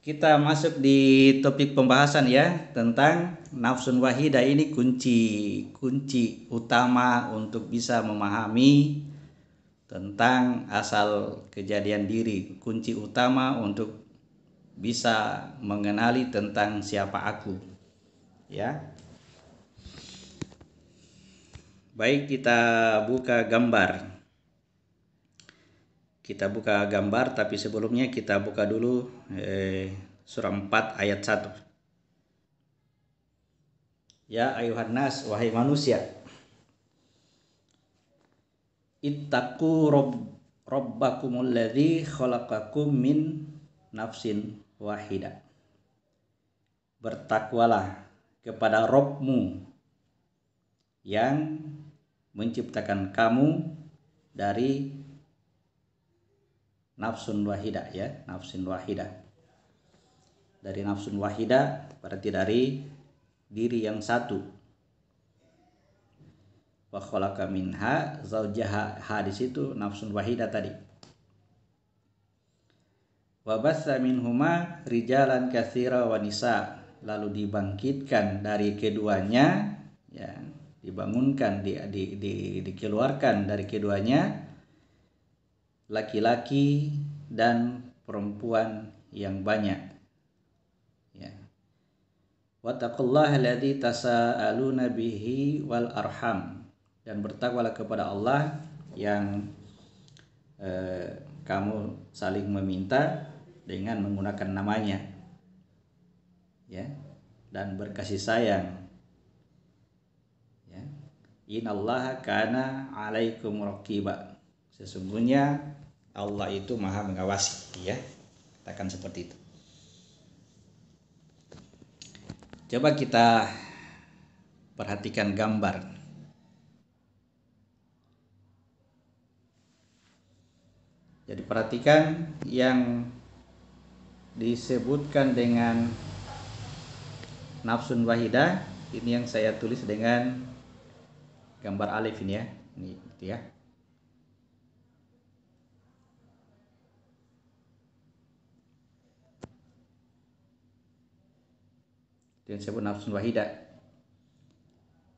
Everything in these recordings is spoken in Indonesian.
Kita masuk di topik pembahasan ya tentang nafsun wahidah. Ini kunci utama untuk bisa memahami tentang asal kejadian diri. Kunci utama untuk bisa mengenali tentang siapa aku. Ya. Baik, kita buka gambar. Kita buka gambar, tapi sebelumnya kita buka dulu surah 4 ayat 1. Ya ayuhan nas, wahai manusia, ittaqu rabbakumul ladzi khalaqakum min nafsin wahidah. Bertakwalah kepada Rabbmu yang menciptakan kamu dari nafsun wahidah, ya, nafsun wahidah. Dari nafsun wahidah berarti dari diri yang satu. Wa khalaqa minha zaujaha, di situ nafsun wahidah tadi. Wa batsa minhuma rijalan katsira wa nisa, lalu dibangkitkan dari keduanya, ya, dibangunkan, dikeluarkan dari keduanya laki-laki dan perempuan yang banyak. Ya. Wattaqullaha alladzi tasaaluna bihi wal arham, dan bertakwalah kepada Allah yang kamu saling meminta dengan menggunakan namanya, ya, dan berkasih sayang. Ya. Innallaha kana 'alaikum raqiba, sesungguhnya Allah itu maha mengawasi, ya, katakan seperti itu. Coba kita perhatikan gambar. Jadi perhatikan yang disebutkan dengan nafsun wahidah, ini yang saya tulis dengan gambar alif ini, ya. Ini gitu ya. Itu yang disebut nafsun wahidah.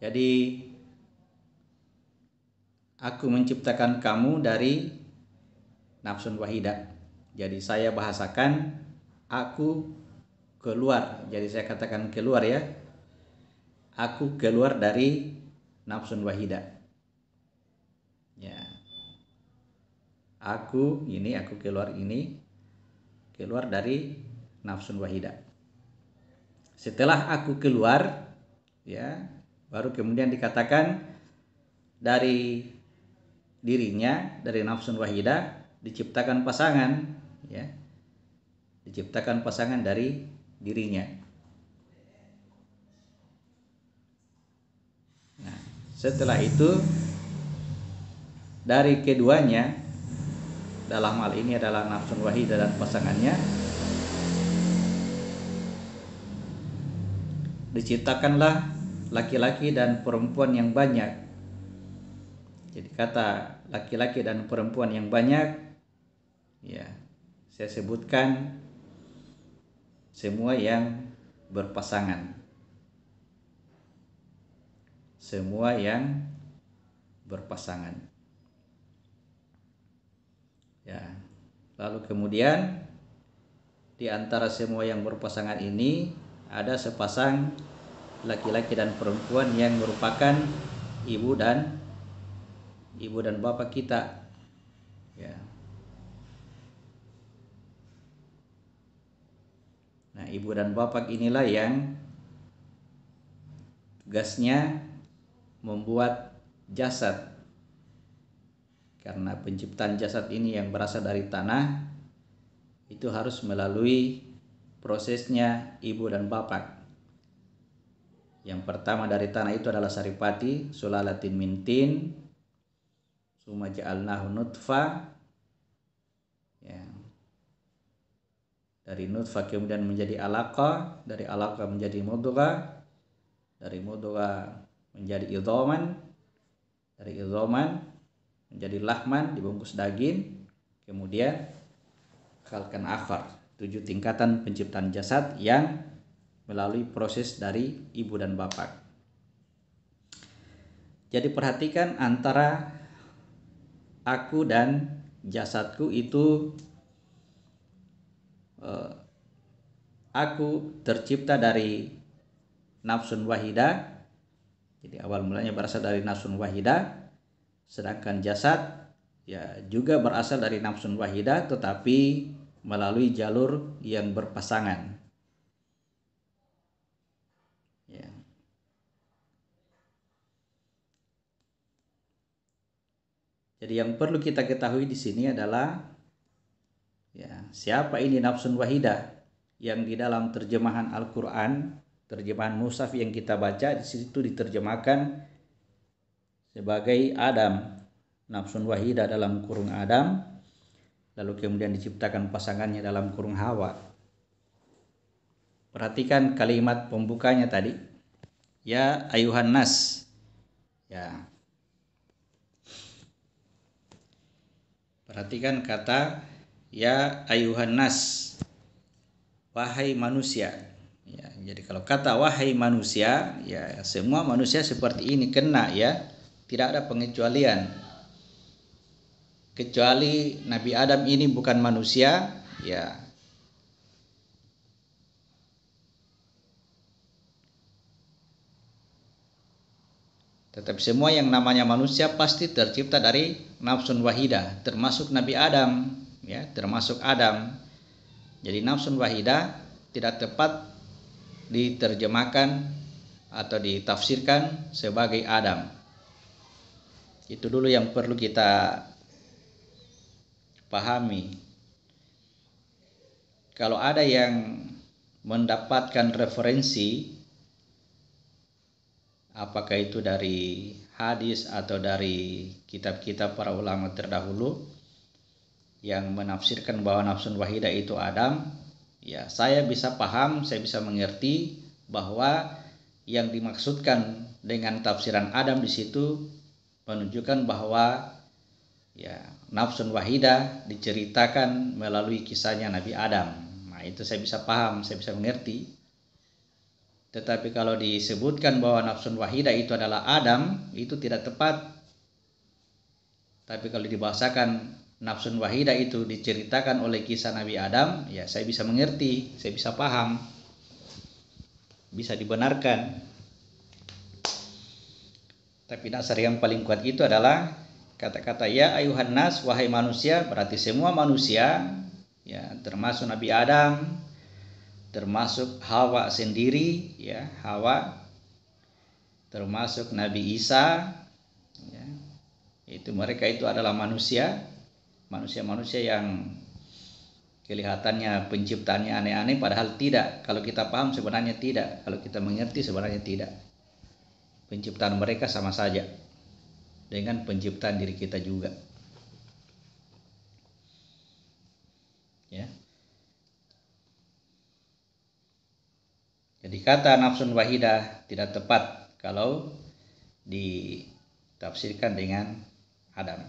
Jadi aku menciptakan kamu dari nafsun wahidah. Jadi saya bahasakan aku keluar. Jadi saya katakan keluar, ya. Aku keluar dari nafsun wahidah. Ya. Aku keluar dari nafsun wahidah. Setelah aku keluar, ya, baru kemudian dikatakan dari dirinya, dari nafsun wahidah diciptakan pasangan, ya. Diciptakan pasangan dari dirinya. Nah, setelah itu dari keduanya, dalam hal ini adalah nafsun wahidah dan pasangannya, diciptakanlah laki-laki dan perempuan yang banyak. Jadi kata laki-laki dan perempuan yang banyak, ya, saya sebutkan semua yang berpasangan. Semua yang berpasangan. Ya. Lalu kemudian di antara semua yang berpasangan ini ada sepasang laki-laki dan perempuan yang merupakan ibu dan bapak kita, ya. Nah, ibu dan bapak inilah yang tugasnya membuat jasad, karena penciptaan jasad ini yang berasal dari tanah itu harus melalui prosesnya ibu dan bapak. Yang pertama dari tanah itu adalah saripati, sulalatin mintin, summa ja'alnahu nutfah, ya. Dari nutfah kemudian menjadi alaqah, dari alaqah menjadi mudghah, dari mudghah menjadi idhaman, dari idhaman menjadi lahman, dibungkus daging, kemudian khalqan akhar, 7 tingkatan penciptaan jasad yang melalui proses dari ibu dan bapak. Jadi perhatikan antara aku dan jasadku itu, aku tercipta dari nafsun wahidah. Jadi awal mulanya berasal dari nafsun wahidah, sedangkan jasad ya juga berasal dari nafsun wahidah tetapi melalui jalur yang berpasangan. Ya. Jadi yang perlu kita ketahui di sini adalah ya, siapa ini nafsun wahidah yang di dalam terjemahan Al-Qur'an, terjemahan mushaf yang kita baca di situ diterjemahkan sebagai Adam. Nafsun wahidah dalam kurung Adam, lalu kemudian diciptakan pasangannya dalam kurung Hawa. Perhatikan kalimat pembukanya tadi, ya ayuhan nas. Ya. Perhatikan kata ya ayuhan nas, wahai manusia. Ya, jadi kalau kata wahai manusia, ya semua manusia seperti ini kena ya, tidak ada pengecualian. Kecuali Nabi Adam ini bukan manusia, ya. Tetapi semua yang namanya manusia pasti tercipta dari nafsun wahidah, termasuk Nabi Adam, ya, termasuk Adam. Jadi nafsun wahidah tidak tepat diterjemahkan atau ditafsirkan sebagai Adam. Itu dulu yang perlu kita pahami. Kalau ada yang mendapatkan referensi, apakah itu dari hadis atau dari kitab-kitab para ulama terdahulu yang menafsirkan bahwa nafsun wahidah itu Adam, ya saya bisa paham, saya bisa mengerti bahwa yang dimaksudkan dengan tafsiran Adam di situ menunjukkan bahwa ya nafsun wahidah diceritakan melalui kisahnya Nabi Adam. Nah, itu saya bisa paham, saya bisa mengerti. Tetapi kalau disebutkan bahwa nafsun wahidah itu adalah Adam, itu tidak tepat. Tapi kalau dibahasakan nafsun wahidah itu diceritakan oleh kisah Nabi Adam, ya saya bisa mengerti, saya bisa paham, bisa dibenarkan. Tapi dasar yang paling kuat itu adalah kata-kata ya ayuhan nas, wahai manusia, berarti semua manusia, ya termasuk Nabi Adam, termasuk Hawa sendiri, ya Hawa, termasuk Nabi Isa, ya, itu mereka itu adalah manusia yang kelihatannya penciptaannya aneh-aneh, padahal tidak. Kalau kita paham sebenarnya tidak, kalau kita mengerti sebenarnya tidak. Penciptaan mereka sama saja dengan penciptaan diri kita juga. Ya. Jadi kata nafsun wahidah tidak tepat kalau ditafsirkan dengan Adam.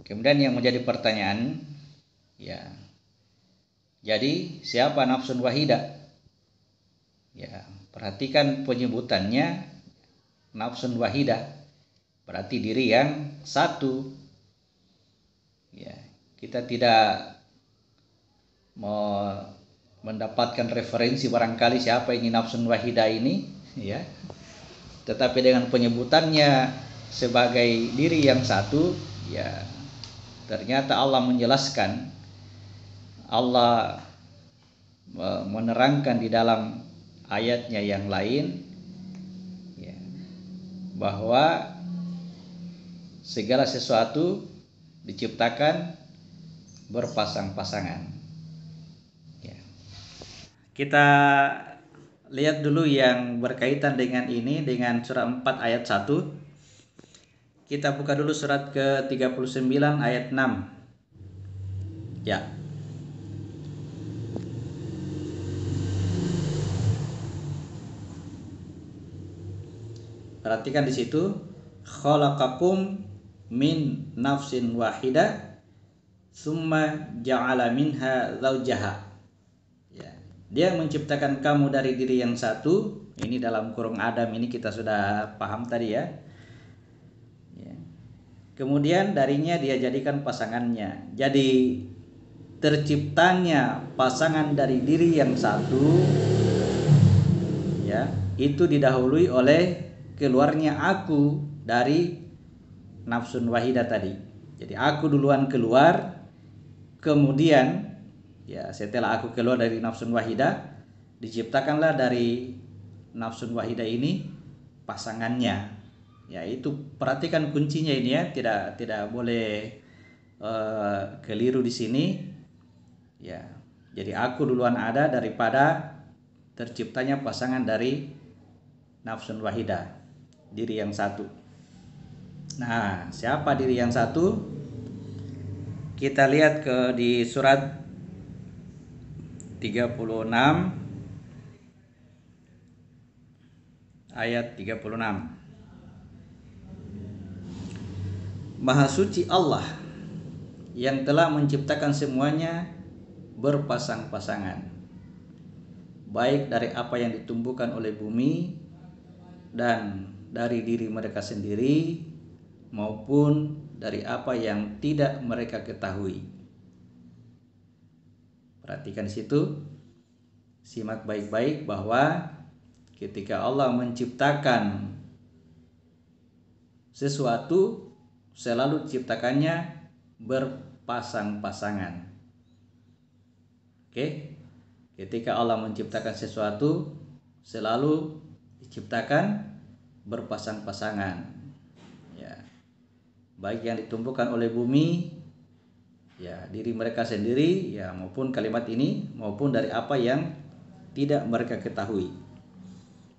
Kemudian yang menjadi pertanyaan, ya. Jadi siapa nafsun wahidah? Ya, perhatikan penyebutannya nafsun wahidah, berarti diri yang satu. Ya, kita tidak mau mendapatkan referensi barangkali siapa ini nafsun wahidah ini, ya. Tetapi dengan penyebutannya sebagai diri yang satu, ya ternyata Allah menjelaskan, Allah menerangkan di dalam ayatnya yang lain, ya, bahwa segala sesuatu diciptakan berpasang-pasangan. Ya. Kita lihat dulu yang berkaitan dengan ini, dengan surat 4 ayat 1. Kita buka dulu surat ke-39 ayat 6. Ya. Perhatikan di situ, khalaqakum min nafsin wahidah summa ja'ala minha zawjaha. Ya, dia menciptakan kamu dari diri yang satu. Ini dalam kurung Adam, ini kita sudah paham tadi ya. Ya. Kemudian darinya dia jadikan pasangannya. Jadi terciptanya pasangan dari diri yang satu, ya, itu didahului oleh keluarnya aku dari nafsun wahidah tadi. Jadi aku duluan keluar, kemudian ya setelah aku keluar dari nafsun wahidah, diciptakanlah dari nafsun wahidah ini pasangannya. Ya, itu perhatikan kuncinya ini ya, tidak boleh keliru di sini. Ya, jadi aku duluan ada daripada terciptanya pasangan dari nafsun wahidah, diri yang satu. Nah, siapa diri yang satu? Kita lihat di surat 36 ayat 36. Maha suci Allah yang telah menciptakan semuanya berpasang-pasangan, baik dari apa yang ditumbuhkan oleh bumi dan dari diri mereka sendiri, maupun dari apa yang tidak mereka ketahui. Perhatikan di situ, simak baik-baik bahwa ketika Allah menciptakan sesuatu, selalu diciptakannya berpasang-pasangan. Oke? Ketika Allah menciptakan sesuatu, selalu diciptakan berpasang-pasangan. Ya. Baik yang ditumbuhkan oleh bumi, ya, diri mereka sendiri, ya, maupun kalimat ini, maupun dari apa yang tidak mereka ketahui.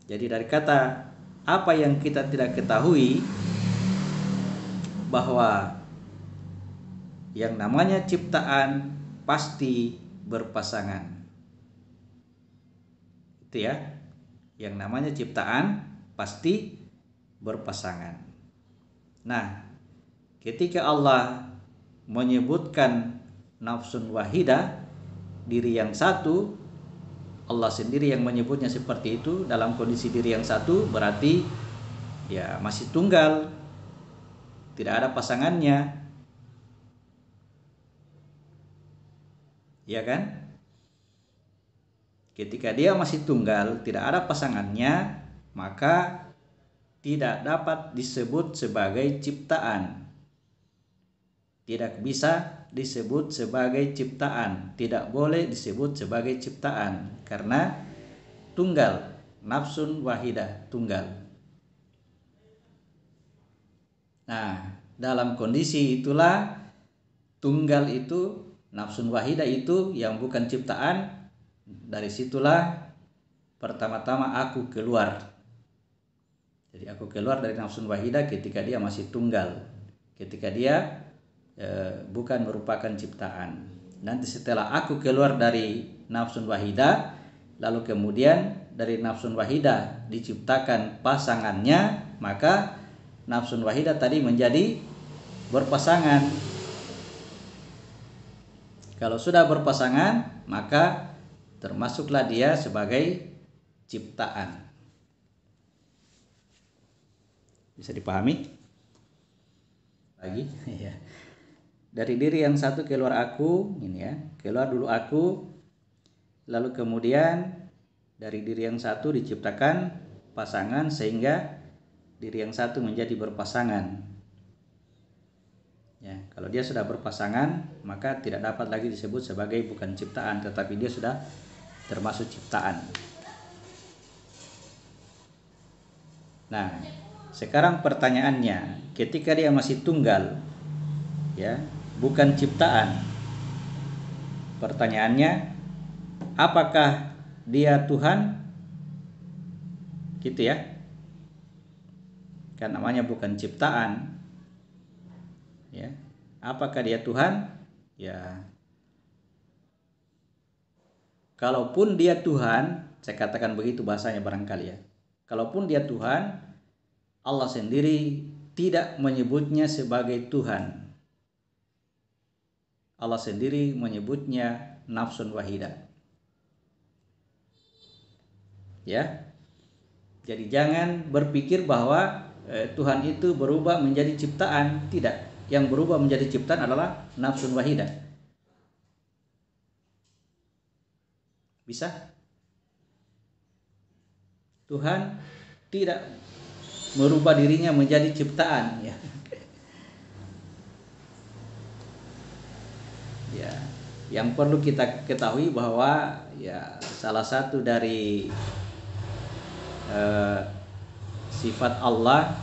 Jadi dari kata apa yang kita tidak ketahui, bahwa yang namanya ciptaan pasti berpasangan. Itu ya. Yang namanya ciptaan pasti berpasangan. Nah, ketika Allah menyebutkan nafsun wahidah, diri yang satu, Allah sendiri yang menyebutnya seperti itu dalam kondisi diri yang satu, berarti ya masih tunggal, tidak ada pasangannya. Ya kan? Ketika dia masih tunggal, tidak ada pasangannya, maka tidak dapat disebut sebagai ciptaan. Tidak bisa disebut sebagai ciptaan, tidak boleh disebut sebagai ciptaan karena tunggal, nafsun wahidah, tunggal. Nah, dalam kondisi itulah tunggal itu, nafsun wahidah itu yang bukan ciptaan, dari situlah pertama-tama aku keluar. Jadi aku keluar dari nafsun wahidah ketika dia masih tunggal, ketika dia bukan merupakan ciptaan. Nanti setelah aku keluar dari nafsun wahidah, lalu kemudian dari nafsun wahidah diciptakan pasangannya, maka nafsun wahidah tadi menjadi berpasangan. Kalau sudah berpasangan, maka termasuklah dia sebagai ciptaan. Bisa dipahami? Lagi? Ya. Dari diri yang satu keluar aku, ini ya, keluar dulu aku, lalu kemudian dari diri yang satu diciptakan pasangan sehingga diri yang satu menjadi berpasangan. Ya, kalau dia sudah berpasangan, maka tidak dapat lagi disebut sebagai bukan ciptaan, tetapi dia sudah termasuk ciptaan. Nah, sekarang pertanyaannya, ketika dia masih tunggal, ya, bukan ciptaan. Pertanyaannya, apakah dia Tuhan? Gitu ya. Kan namanya bukan ciptaan. Ya. Apakah dia Tuhan? Ya. Kalaupun dia Tuhan, saya katakan begitu bahasanya barangkali ya. Kalaupun dia Tuhan, Allah sendiri tidak menyebutnya sebagai Tuhan. Allah sendiri menyebutnya nafsun wahidah. Ya. Jadi jangan berpikir bahwa Tuhan itu berubah menjadi ciptaan, tidak. Yang berubah menjadi ciptaan adalah nafsun wahidah. Bisa? Tuhan tidak merubah dirinya menjadi ciptaan, ya. Ya, yang perlu kita ketahui bahwa ya salah satu dari sifat Allah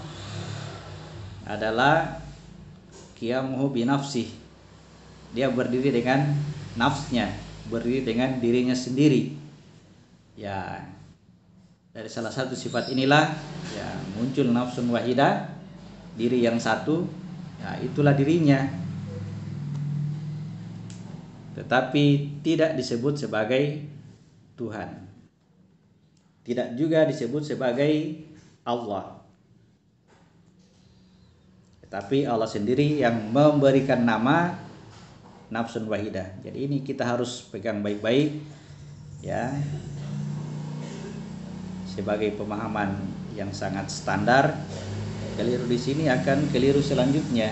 adalah qiyamuhu binafsih. Dia berdiri dengan nafsnya, berdiri dengan dirinya sendiri. Ya, dari salah satu sifat inilah ya muncul nafsun wahidah, diri yang satu. Ya, itulah dirinya. Tetapi tidak disebut sebagai Tuhan. Tidak juga disebut sebagai Allah. Tetapi Allah sendiri yang memberikan nama nafsun wahidah. Jadi ini kita harus pegang baik-baik, ya, sebagai pemahaman yang sangat standar. Keliru di sini akan keliru selanjutnya.